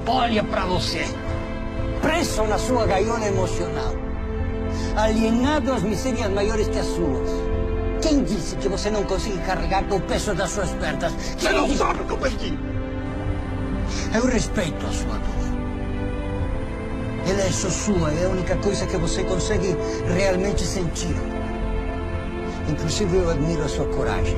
Olha para você, preso na sua gaiola emocional, alienado às misérias maiores que as suas. Quem disse que você não consegue carregar com o peso das suas pernas? Você não sabe o que eu perdi. Eu respeito a sua dor. Ela é só sua, é a única coisa que você consegue realmente sentir. Inclusive, eu admiro a sua coragem.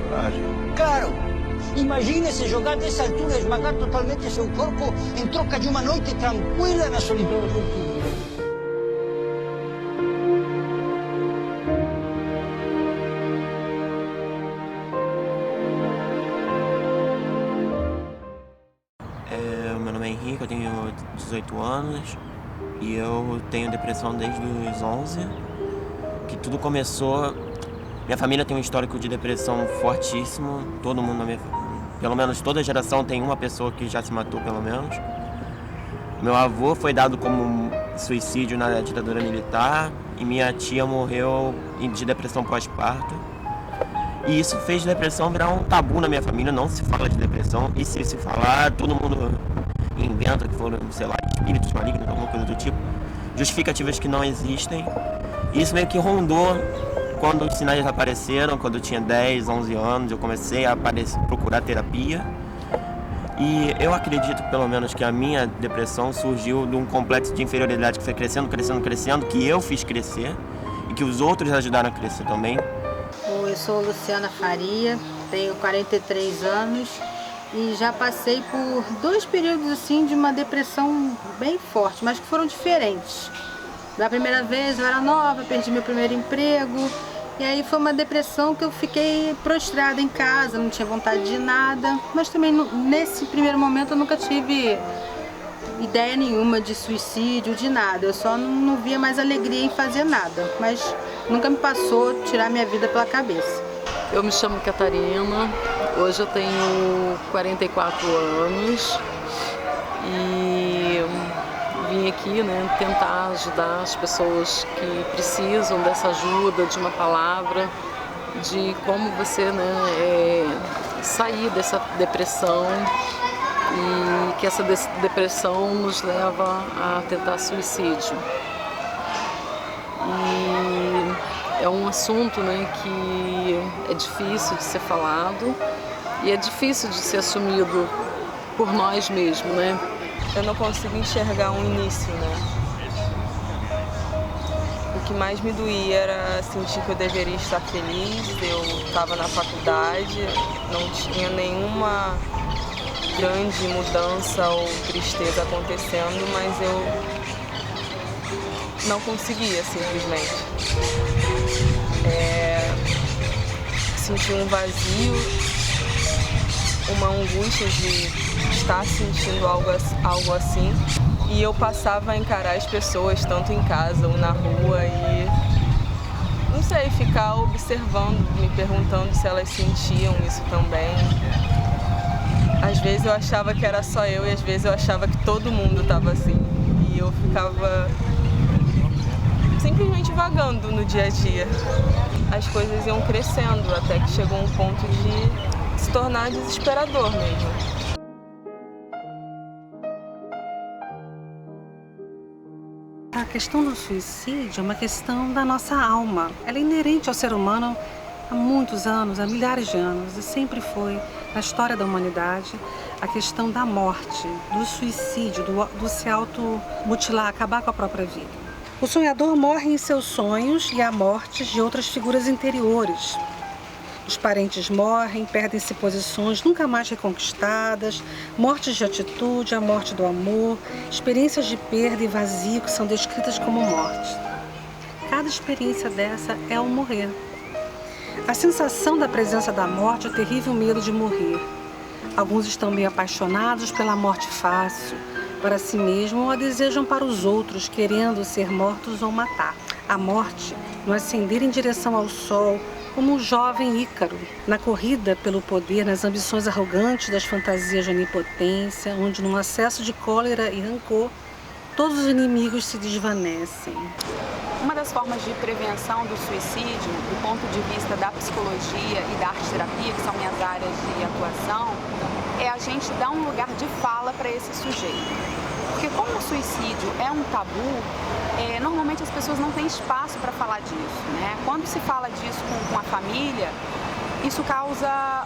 Coragem? Claro! Imagine se jogar dessa altura e esmagar totalmente seu corpo em troca de uma noite tranquila na solidão argentina. Meu nome é Henrique, eu tenho 18 anos e eu tenho depressão desde os 11, que tudo começou... Minha família tem um histórico de depressão fortíssimo, todo mundo, pelo menos toda geração tem uma pessoa que já se matou, pelo menos. Meu avô foi dado como suicídio na ditadura militar e minha tia morreu de depressão pós-parto. E isso fez depressão virar um tabu na minha família, não se fala de depressão, e se falar, todo mundo inventa que foram, sei lá, espíritos malignos, alguma coisa do tipo, justificativas que não existem. E isso meio que rondou quando os sinais apareceram, quando eu tinha 10, 11 anos, eu comecei a procurar terapia. E eu acredito, pelo menos, que a minha depressão surgiu de um complexo de inferioridade que foi crescendo, que eu fiz crescer e que os outros ajudaram a crescer também. Eu sou Luciana Faria, tenho 43 anos e já passei por 2 períodos assim de uma depressão bem forte, mas que foram diferentes. Da primeira vez eu era nova, perdi meu primeiro emprego e aí foi uma depressão que eu fiquei prostrada em casa, não tinha vontade de nada, mas também nesse primeiro momento eu nunca tive ideia nenhuma de suicídio, de nada, eu só não via mais alegria em fazer nada, mas nunca me passou tirar minha vida pela cabeça. Eu me chamo Catarina, hoje eu tenho 44 anos e vim aqui, né, tentar ajudar as pessoas que precisam dessa ajuda, de uma palavra, de como você, né, sair dessa depressão e que essa depressão nos leva a tentar suicídio. E é um assunto, né, que é difícil de ser falado e é difícil de ser assumido por nós mesmos, né? Eu não consigo enxergar um início, né? O que mais me doía era sentir que eu deveria estar feliz, eu estava na faculdade, não tinha nenhuma grande mudança ou tristeza acontecendo, mas eu não conseguia, simplesmente. Senti um vazio, uma angústia de estar sentindo algo assim. E eu passava a encarar as pessoas, tanto em casa ou na rua, e não sei, ficar observando, me perguntando se elas sentiam isso também. Às vezes eu achava que era só eu e às vezes eu achava que todo mundo estava assim. E eu ficava simplesmente vagando no dia a dia. As coisas iam crescendo até que chegou um ponto de se tornar desesperador mesmo. A questão do suicídio é uma questão da nossa alma. Ela é inerente ao ser humano há muitos anos, há milhares de anos, e sempre foi, na história da humanidade, a questão da morte, do suicídio, do se automutilar, acabar com a própria vida. O sonhador morre em seus sonhos e há mortes de outras figuras interiores. Os parentes morrem, perdem-se posições nunca mais reconquistadas, mortes de atitude, a morte do amor, experiências de perda e vazio que são descritas como morte. Cada experiência dessa é um morrer. A sensação da presença da morte é o terrível medo de morrer. Alguns estão bem apaixonados pela morte fácil, para si mesmo, ou a desejam para os outros, querendo ser mortos ou matar. A morte, no ascender em direção ao sol, como um jovem Ícaro, na corrida pelo poder, nas ambições arrogantes das fantasias de onipotência, onde num acesso de cólera e rancor, todos os inimigos se desvanecem. Uma das formas de prevenção do suicídio, do ponto de vista da psicologia e da arte-terapia, que são minhas áreas de atuação, é a gente dar um lugar de fala para esse sujeito. Porque como o suicídio é um tabu, normalmente as pessoas não têm espaço para falar disso, né? Quando se fala disso com a família, isso causa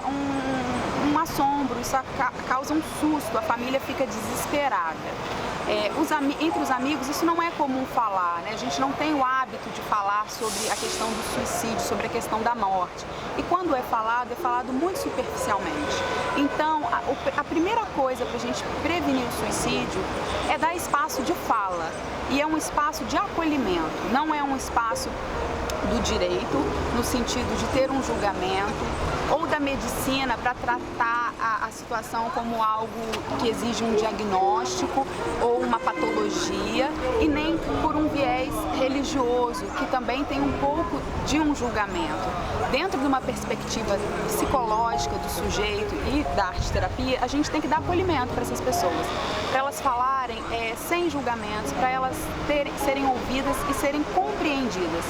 um assombro, isso causa um susto, a família fica desesperada. Entre os amigos, isso não é comum falar, né? A gente não tem o hábito de falar sobre a questão do suicídio, sobre a questão da morte. E quando é falado muito superficialmente. Então, a primeira coisa para a gente prevenir o suicídio é dar espaço de fala. E é um espaço de acolhimento, não é um espaço do direito, no sentido de ter um julgamento, ou da medicina para tratar a situação como algo que exige um diagnóstico ou uma patologia, e nem por um viés religioso, que também tem um pouco de um julgamento. Dentro de uma perspectiva psicológica do sujeito e da arte-terapia, a gente tem que dar acolhimento para essas pessoas, para elas falarem sem julgamentos, para elas serem ouvidas e serem compreendidas.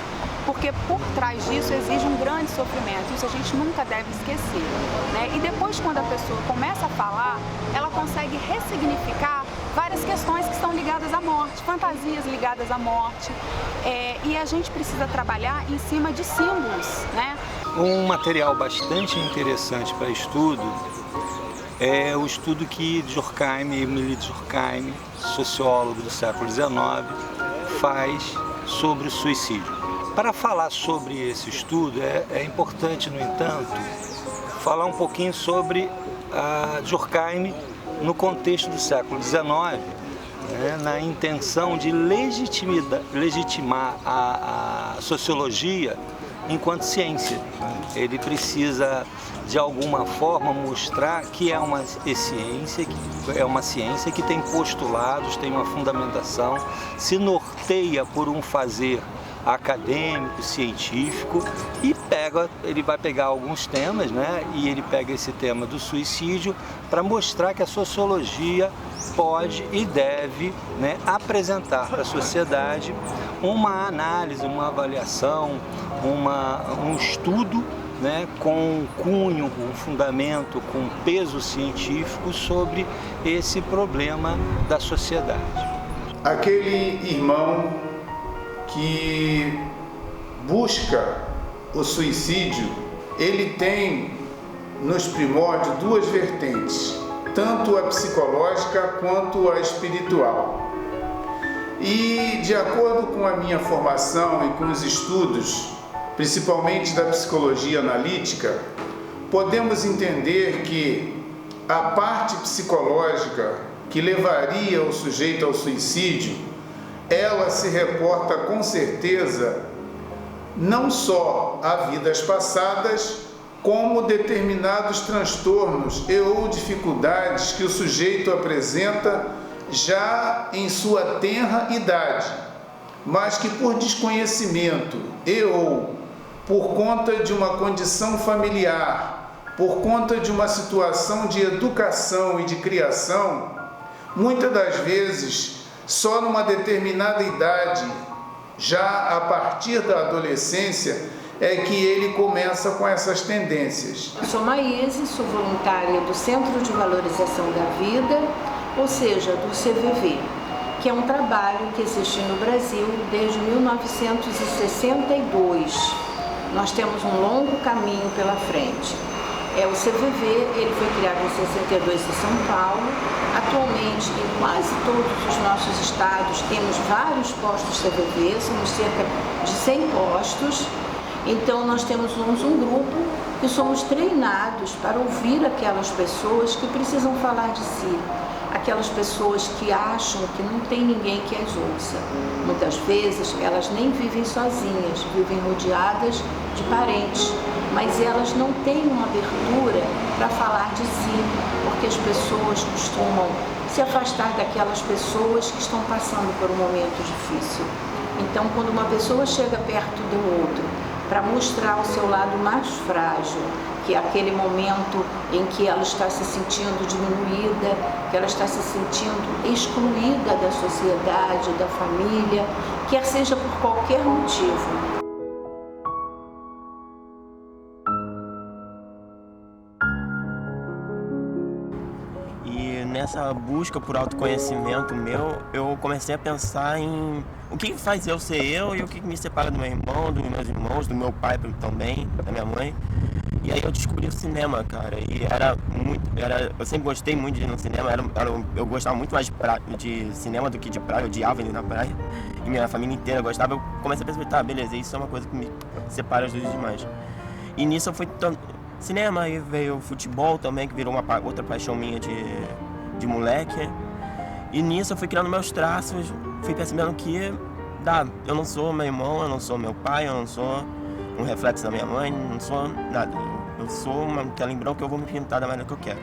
Porque por trás disso exige um grande sofrimento, isso a gente nunca deve esquecer, né? E depois, quando a pessoa começa a falar, ela consegue ressignificar várias questões que estão ligadas à morte, fantasias ligadas à morte, e a gente precisa trabalhar em cima de símbolos, né? Um material bastante interessante para estudo é o estudo que Emile Durkheim, sociólogo do século XIX, faz sobre o suicídio. Para falar sobre esse estudo, é importante, no entanto, falar um pouquinho sobre a Durkheim no contexto do século XIX, né, na intenção de legitimar a sociologia enquanto ciência. Ele precisa, de alguma forma, mostrar que é uma ciência que tem postulados, tem uma fundamentação, se norteia por um fazer acadêmico, científico, e ele vai pegar alguns temas, né? E ele pega esse tema do suicídio para mostrar que a sociologia pode e deve, né, apresentar para a sociedade uma análise, uma avaliação, um estudo, né, com cunho, com fundamento, com peso científico sobre esse problema da sociedade. Aquele irmão que busca o suicídio, ele tem nos primórdios duas vertentes, tanto a psicológica quanto a espiritual. E de acordo com a minha formação e com os estudos, principalmente da psicologia analítica, podemos entender que a parte psicológica que levaria o sujeito ao suicídio, ela se reporta com certeza não só a vidas passadas, como determinados transtornos e ou dificuldades que o sujeito apresenta já em sua tenra idade, mas que por desconhecimento e ou por conta de uma condição familiar, por conta de uma situação de educação e de criação, muitas das vezes só numa determinada idade, já a partir da adolescência, é que ele começa com essas tendências. Sou Maíse, sou voluntária do Centro de Valorização da Vida, ou seja, do CVV, que é um trabalho que existe no Brasil desde 1962. Nós temos um longo caminho pela frente. O CVV, ele foi criado em 62 em São Paulo. Atualmente, em quase todos os nossos estados, temos vários postos CVV, somos cerca de 100 postos. Então, nós temos um grupo que somos treinados para ouvir aquelas pessoas que precisam falar de si, aquelas pessoas que acham que não tem ninguém que as ouça. Muitas vezes, elas nem vivem sozinhas, vivem rodeadas de parentes, mas elas não têm uma abertura para falar de si, porque as pessoas costumam se afastar daquelas pessoas que estão passando por um momento difícil. Então, quando uma pessoa chega perto do outro para mostrar o seu lado mais frágil, que é aquele momento em que ela está se sentindo diminuída, que ela está se sentindo excluída da sociedade, da família, quer seja por qualquer motivo. nessa busca por autoconhecimento meu, eu comecei a pensar em o que faz eu ser eu e o que me separa do meu irmão, dos meus irmãos, do meu pai também, da minha mãe. E aí eu descobri o cinema, cara, e eu sempre gostei muito de ir no cinema, eu gostava muito mais de cinema do que de praia, eu odiava ir na praia, e minha família inteira gostava, eu comecei a pensar, tá, beleza, isso é uma coisa que me separa as duas demais. E nisso eu fui cinema, aí veio o futebol também, que virou outra paixão minha de moleque, e nisso eu fui criando meus traços, fui percebendo que, eu não sou meu irmão, eu não sou meu pai, eu não sou um reflexo da minha mãe, não sou nada. Eu sou uma tela em branco que eu vou me pintar da maneira que eu quero.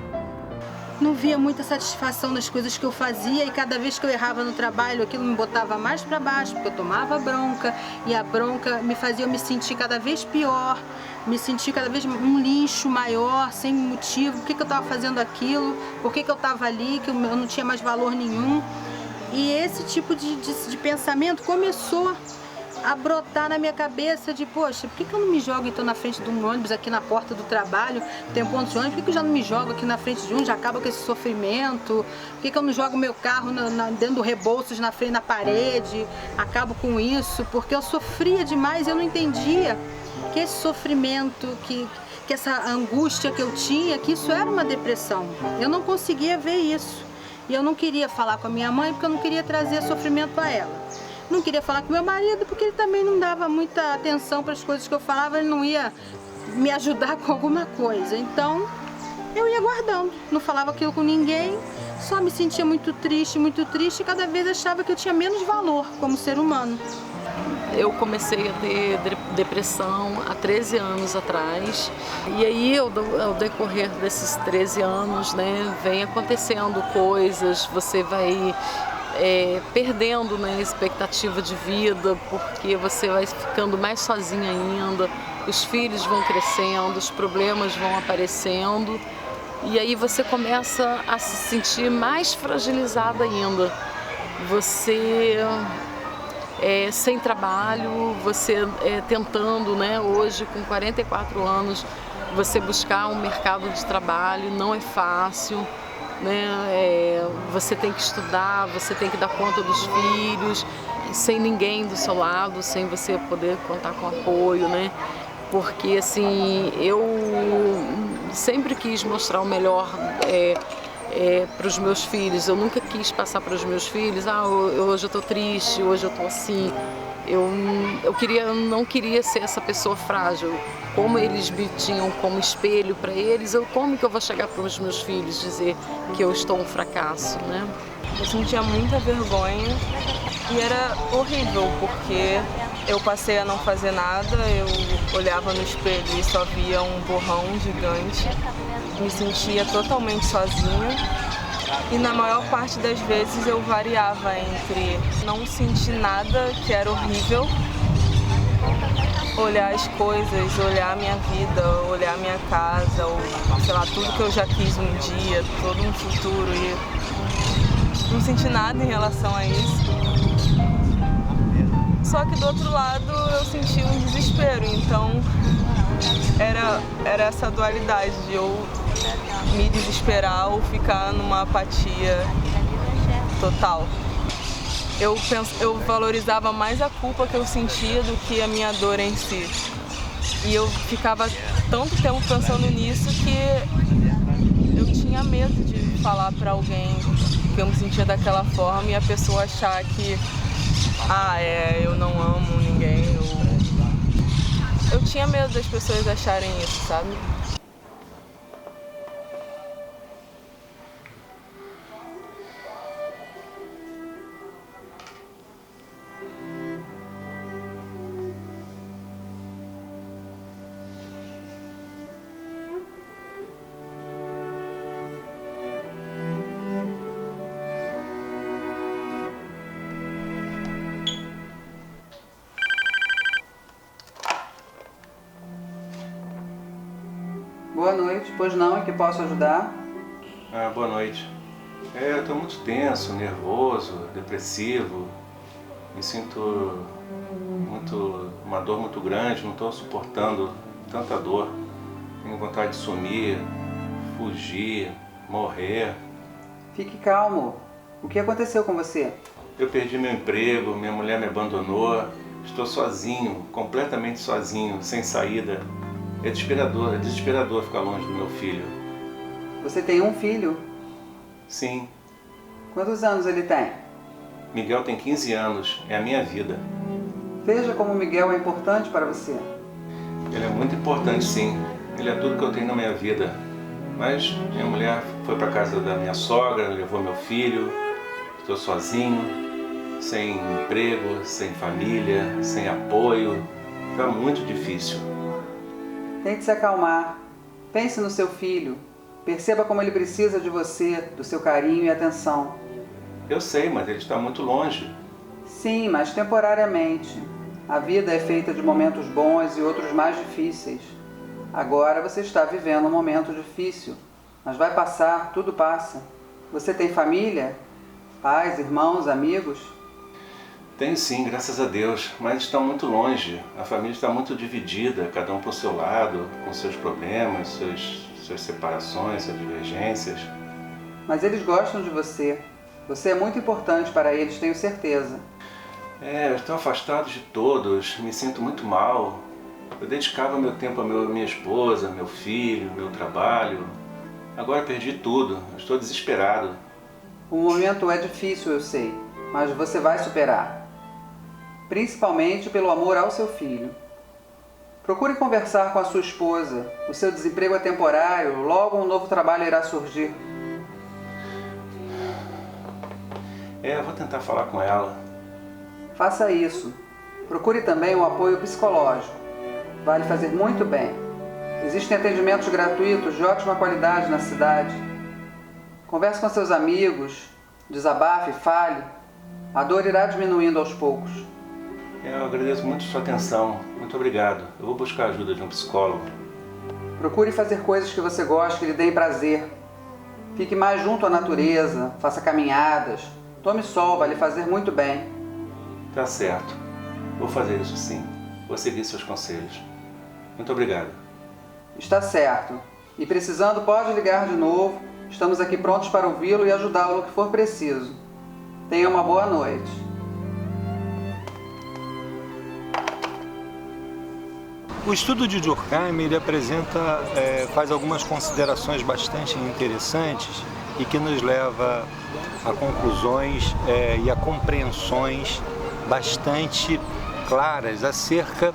Não via muita satisfação nas coisas que eu fazia e cada vez que eu errava no trabalho, aquilo me botava mais para baixo, porque eu tomava bronca e a bronca me fazia eu me sentir cada vez pior, me sentir cada vez um lixo maior, sem motivo, por que eu estava fazendo aquilo, por que eu estava ali, que eu não tinha mais valor nenhum. E esse tipo de pensamento começou a brotar na minha cabeça de, poxa, por que eu não me jogo então na frente de um ônibus aqui na porta do trabalho, tem ponto de ônibus, por que eu já não me jogo aqui na frente de um, já acaba com esse sofrimento, por que eu não jogo meu carro dentro do Rebouças na frente da parede, acabo com isso, porque eu sofria demais, eu não entendia que esse sofrimento, que essa angústia que eu tinha, que isso era uma depressão, eu não conseguia ver isso, e eu não queria falar com a minha mãe porque eu não queria trazer sofrimento a ela. Não queria falar com meu marido porque ele também não dava muita atenção para as coisas que eu falava, ele não ia me ajudar com alguma coisa. Então, eu ia guardando, não falava aquilo com ninguém, só me sentia muito triste e cada vez achava que eu tinha menos valor como ser humano. Eu comecei a ter depressão há 13 anos atrás e aí ao decorrer desses 13 anos, né, vem acontecendo coisas, você vai perdendo, né, expectativa de vida, porque você vai ficando mais sozinha ainda, os filhos vão crescendo, os problemas vão aparecendo e aí você começa a se sentir mais fragilizada ainda. Você sem trabalho, você tentando, né, hoje com 44 anos, você buscar um mercado de trabalho, não é fácil. Né? Você tem que estudar, você tem que dar conta dos filhos, sem ninguém do seu lado, sem você poder contar com apoio, né? Porque assim, eu sempre quis mostrar o melhor para os meus filhos, eu nunca quis passar para os meus filhos, hoje eu estou triste, hoje eu estou assim. Eu não queria ser essa pessoa frágil. Como eles me tinham como espelho para eles, como que eu vou chegar para os meus filhos dizer que eu estou um fracasso, né? Eu sentia muita vergonha e era horrível, porque eu passei a não fazer nada, eu olhava no espelho e só via um borrão gigante, me sentia totalmente sozinha. E na maior parte das vezes eu variava entre não sentir nada, que era horrível, olhar as coisas, olhar a minha vida, olhar a minha casa, ou sei lá, tudo que eu já quis um dia, todo um futuro, e não sentir nada em relação a isso. Só que do outro lado eu senti um desespero, então era essa dualidade de eu me desesperar ou ficar numa apatia total. Eu valorizava mais a culpa que eu sentia do que a minha dor em si. E eu ficava tanto tempo pensando nisso que eu tinha medo de falar para alguém que eu me sentia daquela forma e a pessoa achar que eu não amo ninguém. Eu tinha medo das pessoas acharem isso, sabe? Boa noite, pois não, em que posso ajudar? Boa noite. Eu estou muito tenso, nervoso, depressivo. Me sinto uma dor muito grande, não estou suportando tanta dor. Tenho vontade de sumir, fugir, morrer. Fique calmo. O que aconteceu com você? Eu perdi meu emprego, minha mulher me abandonou, estou sozinho, completamente sozinho, sem saída. É desesperador ficar longe do meu filho. Você tem um filho? Sim. Quantos anos ele tem? Miguel tem 15 anos, é a minha vida. Veja como Miguel é importante para você. Ele é muito importante, sim. Ele é tudo que eu tenho na minha vida. Mas minha mulher foi para casa da minha sogra, levou meu filho. Estou sozinho, sem emprego, sem família, sem apoio. Está muito difícil. Tente se acalmar. Pense no seu filho. Perceba como ele precisa de você, do seu carinho e atenção. Eu sei, mas ele está muito longe. Sim, mas temporariamente. A vida é feita de momentos bons e outros mais difíceis. Agora você está vivendo um momento difícil, mas vai passar, tudo passa. Você tem família? Pais, irmãos, amigos? Tenho sim, graças a Deus, mas estão muito longe. A família está muito dividida, cada um por seu lado, com seus problemas, suas separações, suas divergências. Mas eles gostam de você. Você é muito importante para eles, tenho certeza. Eu estou afastado de todos, me sinto muito mal. Eu dedicava meu tempo à minha esposa, meu filho, meu trabalho. Agora perdi tudo, estou desesperado. O momento é difícil, eu sei, mas você vai superar. Principalmente pelo amor ao seu filho. Procure conversar com a sua esposa. O seu desemprego é temporário, logo um novo trabalho irá surgir. Eu vou tentar falar com ela. Faça isso. Procure também um apoio psicológico. Vai lhe fazer muito bem. Existem atendimentos gratuitos de ótima qualidade na cidade. Converse com seus amigos, desabafe, fale. A dor irá diminuindo aos poucos. Eu agradeço muito sua atenção. Muito obrigado. Eu vou buscar a ajuda de um psicólogo. Procure fazer coisas que você goste, que lhe deem prazer. Fique mais junto à natureza, faça caminhadas. Tome sol, vai lhe fazer muito bem. Tá certo. Vou fazer isso sim. Vou seguir seus conselhos. Muito obrigado. Está certo. E precisando, pode ligar de novo. Estamos aqui prontos para ouvi-lo e ajudá-lo no que for preciso. Tenha uma boa noite. O estudo de Durkheim ele faz algumas considerações bastante interessantes e que nos leva a conclusões e a compreensões bastante claras acerca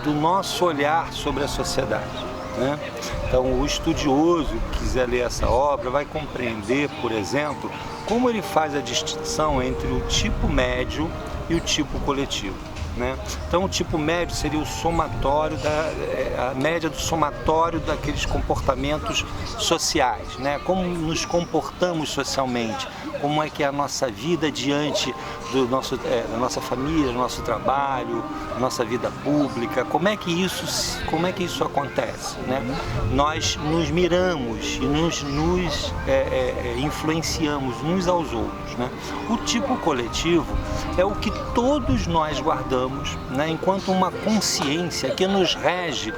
do nosso olhar sobre a sociedade, né? Então, o estudioso que quiser ler essa obra vai compreender, por exemplo, como ele faz a distinção entre o tipo médio e o tipo coletivo, né? Então, o tipo médio seria o somatório, a média do somatório daqueles comportamentos sociais, né? Como nos comportamos socialmente, como é que é a nossa vida diante da nossa família, do nosso trabalho, da nossa vida pública, como é que isso acontece, né? Nós nos miramos e nos influenciamos uns aos outros, né? O tipo coletivo é o que todos nós guardamos, né, enquanto uma consciência que nos rege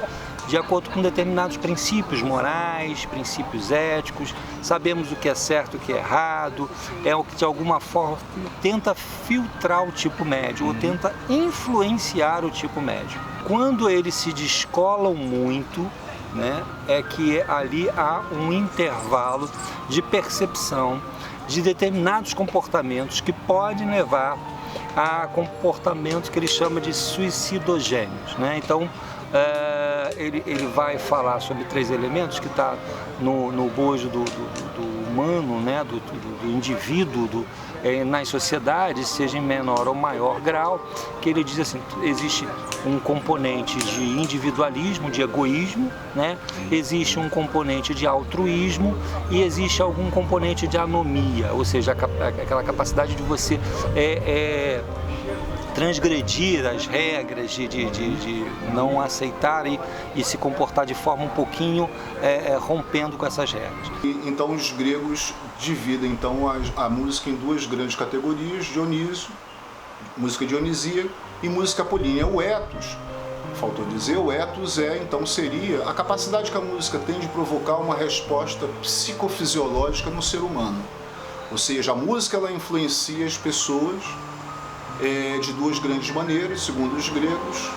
de acordo com determinados princípios morais, princípios éticos, sabemos o que é certo e o que é errado, é o que de alguma forma tenta filtrar o tipo médio, ou tenta influenciar o tipo médio. Quando eles se descolam muito, né, é que ali há um intervalo de percepção de determinados comportamentos que podem levar a comportamentos que ele chama de suicidogênios, né? Então, ele vai falar sobre 3 elementos que está no bojo do humano, né? do indivíduo, nas sociedades, seja em menor ou maior grau, que ele diz assim, existe um componente de individualismo, de egoísmo, né? Existe um componente de altruísmo e existe algum componente de anomia, ou seja, aquela capacidade de você transgredir as regras, de não aceitar e se comportar de forma um pouquinho rompendo com essas regras. Então os gregos dividem então a música em 2 grandes categorias: Dionísio, música dionisíaca, e música apolínea. O ethos, faltou dizer, o ethos então seria a capacidade que a música tem de provocar uma resposta psicofisiológica no ser humano. Ou seja, a música ela influencia as pessoas de duas grandes maneiras, segundo os gregos,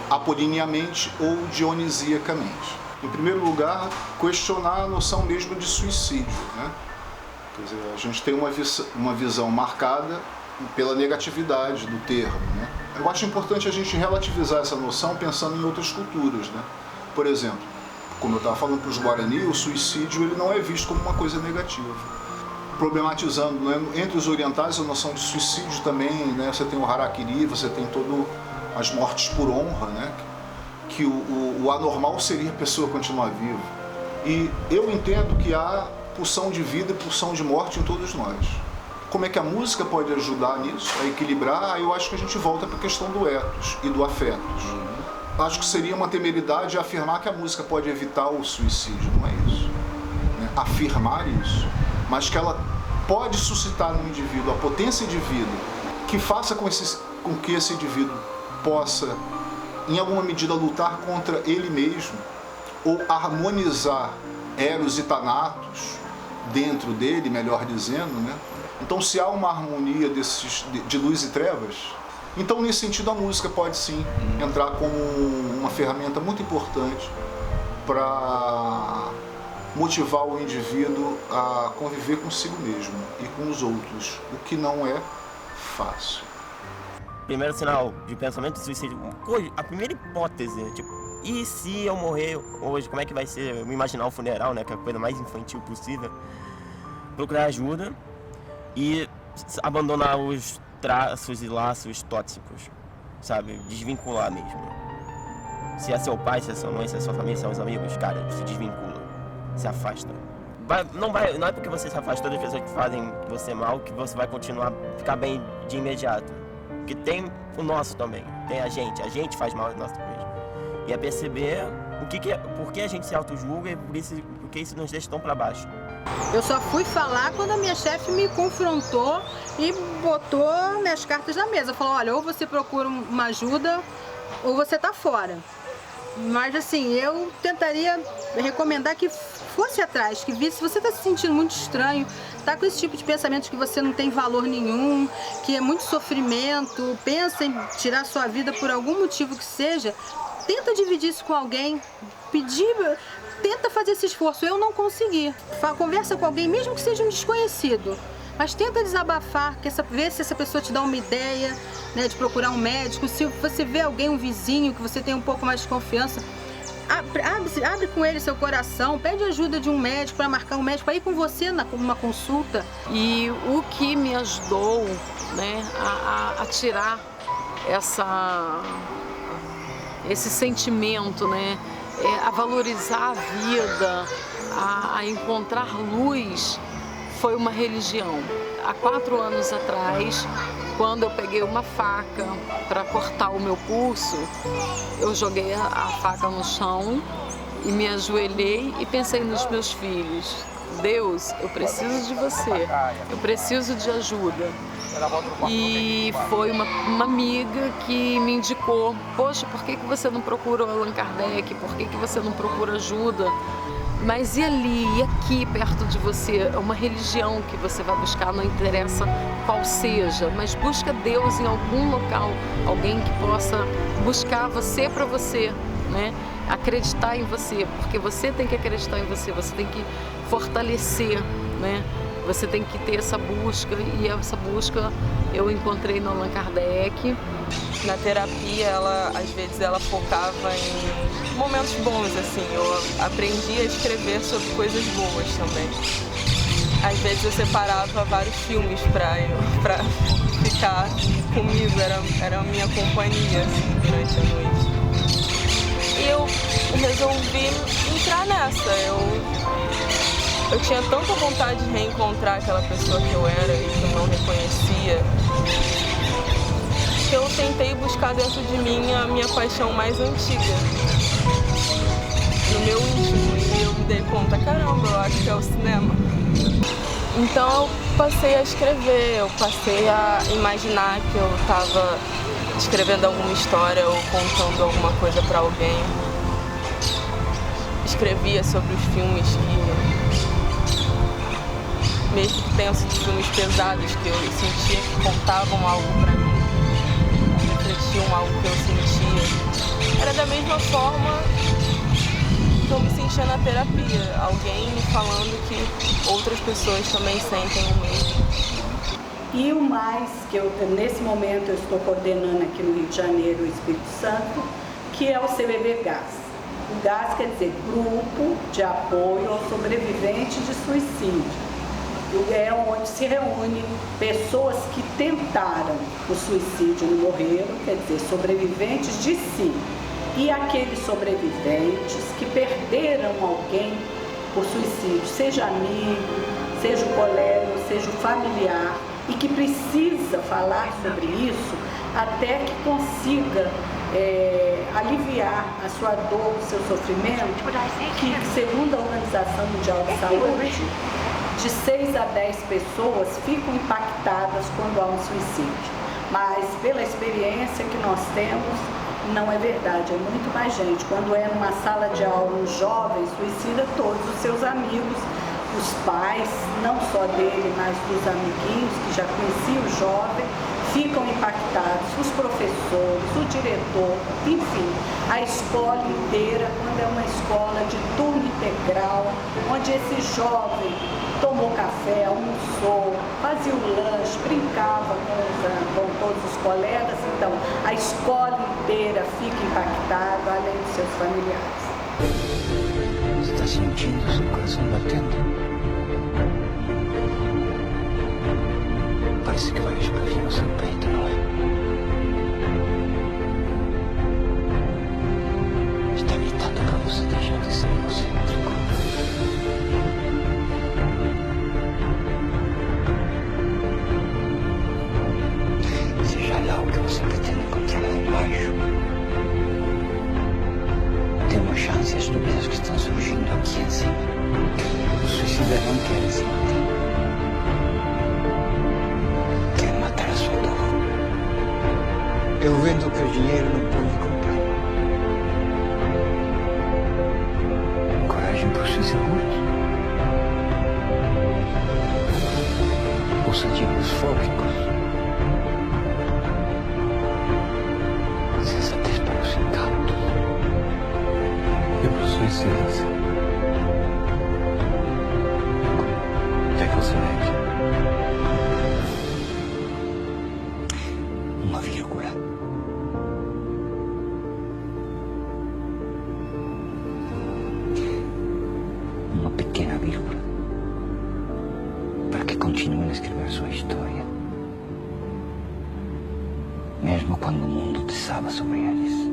apollineamente ou dionisiacamente. Em primeiro lugar, questionar a noção mesmo de suicídio, né? Quer dizer, a gente tem uma visão marcada pela negatividade do termo, né? Eu acho importante a gente relativizar essa noção pensando em outras culturas, né? Por exemplo, como eu estava falando para os Guarani, o suicídio ele não é visto como uma coisa negativa. Problematizando, né? Entre os orientais a noção de suicídio também, né? Você tem o harakiri, você tem todas as mortes por honra, né? Que o anormal seria a pessoa continuar viva. E eu entendo que há pulsão de vida e pulsão de morte em todos nós. Como é que a música pode ajudar nisso, a equilibrar? Eu acho que a gente volta para a questão do ethos e do afetos. Acho que seria uma temeridade afirmar que a música pode evitar o suicídio, não é isso, né? Afirmar isso, mas que ela pode suscitar no indivíduo a potência de vida que faça com que esse indivíduo possa, em alguma medida, lutar contra ele mesmo ou harmonizar Eros e Thanatos dentro dele, melhor dizendo, né? Então, se há uma harmonia de luz e trevas, então, nesse sentido, a música pode sim entrar como uma ferramenta muito importante para motivar o indivíduo a conviver consigo mesmo e com os outros, o que não é fácil. Primeiro sinal de pensamento de suicídio, a primeira hipótese, tipo, e se eu morrer hoje, como é que vai ser? Eu me imaginar o funeral, né, que é a coisa mais infantil possível. Procurar ajuda e abandonar os traços e laços tóxicos, sabe? Desvincular mesmo. Se é seu pai, se é sua mãe, se é sua família, se são os amigos, cara, se desvincula, se afasta. Não é porque você se afastou das pessoas que fazem você mal que você vai continuar a ficar bem de imediato. Porque tem o nosso também, tem a gente faz mal a nós mesmo. E é perceber por que a gente se auto-julga e por que isso nos deixa tão para baixo. Eu só fui falar quando a minha chefe me confrontou e botou minhas cartas na mesa. Falou, olha, ou você procura uma ajuda ou você tá fora. Mas assim, eu tentaria recomendar que fosse atrás, que visse, se você está se sentindo muito estranho, tá com esse tipo de pensamentos que você não tem valor nenhum, que é muito sofrimento, pensa em tirar sua vida por algum motivo que seja, tenta dividir isso com alguém, tenta fazer esse esforço. Eu não consegui. Conversa com alguém, mesmo que seja um desconhecido, mas tenta desabafar, ver se essa pessoa te dá uma ideia, né, de procurar um médico. Se você vê alguém, um vizinho, que você tem um pouco mais de confiança, abre com ele seu coração, pede ajuda de um médico para marcar um médico para ir com você numa consulta. E o que me ajudou, né, a tirar esse sentimento, né, a valorizar a vida, a encontrar luz, foi uma religião. Há 4 anos atrás, quando eu peguei uma faca para cortar o meu pulso, eu joguei a faca no chão e me ajoelhei e pensei nos meus filhos. Deus, eu preciso de você, eu preciso de ajuda. E foi uma amiga que me indicou, poxa, por que você não procura o Allan Kardec, por que você não procura ajuda? Mas e ali, e aqui perto de você, é uma religião que você vai buscar, não interessa qual seja, mas busca Deus em algum local, alguém que possa buscar você para você, né? Acreditar em você, porque você tem que acreditar em você, você tem que fortalecer, né? Você tem que ter essa busca, e essa busca eu encontrei no Allan Kardec. Na terapia, às vezes ela focava em momentos bons, assim. Eu aprendi a escrever sobre coisas boas também. Às vezes eu separava vários filmes pra ficar comigo, era a minha companhia, assim, durante a noite. E eu resolvi entrar nessa. Eu tinha tanta vontade de reencontrar aquela pessoa que eu era e que eu não reconhecia, que eu tentei buscar dentro de mim a minha paixão mais antiga, no meu íntimo, e eu me dei conta, caramba, eu acho que é o cinema. Então eu passei a escrever, eu passei a imaginar que eu estava escrevendo alguma história ou contando alguma coisa para alguém. Escrevia sobre os filmes que mesmo que tenham sido filmes pesados, que eu sentia que contavam algo pra mim, refletiam algo que eu sentia, era da mesma forma que eu me sentia na terapia, alguém me falando que outras pessoas também sentem o mesmo. E o mais, que nesse momento eu estou coordenando aqui no Rio de Janeiro, o Espírito Santo, que é o CVV GAS. O GAS quer dizer Grupo de Apoio aos Sobreviventes de Suicídio. É onde se reúnem pessoas que tentaram o suicídio e não morreram, quer dizer, sobreviventes de si. E aqueles sobreviventes que perderam alguém por suicídio, seja amigo, seja o colega, seja o familiar, e que precisa falar sobre isso até que consiga aliviar a sua dor, o seu sofrimento, que segundo a Organização Mundial de Saúde, de 6 a 10 pessoas ficam impactadas quando há um suicídio. Mas pela experiência que nós temos, não é verdade, é muito mais gente. Quando é numa sala de aula, um jovem suicida todos os seus amigos, os pais, não só dele, mas dos amiguinhos que já conheciam o jovem, ficam impactados, os professores, o diretor, enfim, a escola inteira, quando é uma escola de turno integral, onde esse jovem tomou café, almoçou, fazia o lanche, brincava com todos os colegas, então a escola inteira fica impactada, além dos seus familiares. Você está sentindo o seu coração batendo? Parece que vai explodir no seu peito, não é? Está gritando para você deixar de ser egocêntrico. Seja lá o que você pretende encontrar lá embaixo, tem uma chance as dúvidas que estão surgindo aqui em cima. O suicida não quer se matar. Quer matar a sua dor. Eu vendo que o dinheiro não pode comprar. Coragem para os inseguros. Os antigos fóbicos. Sensatez para os incautos. E para os suicidas. O que é que você mede? Uma vírgula. Uma pequena vírgula. Para que continuem a escrever sua história. Mesmo quando o mundo desaba sobre eles.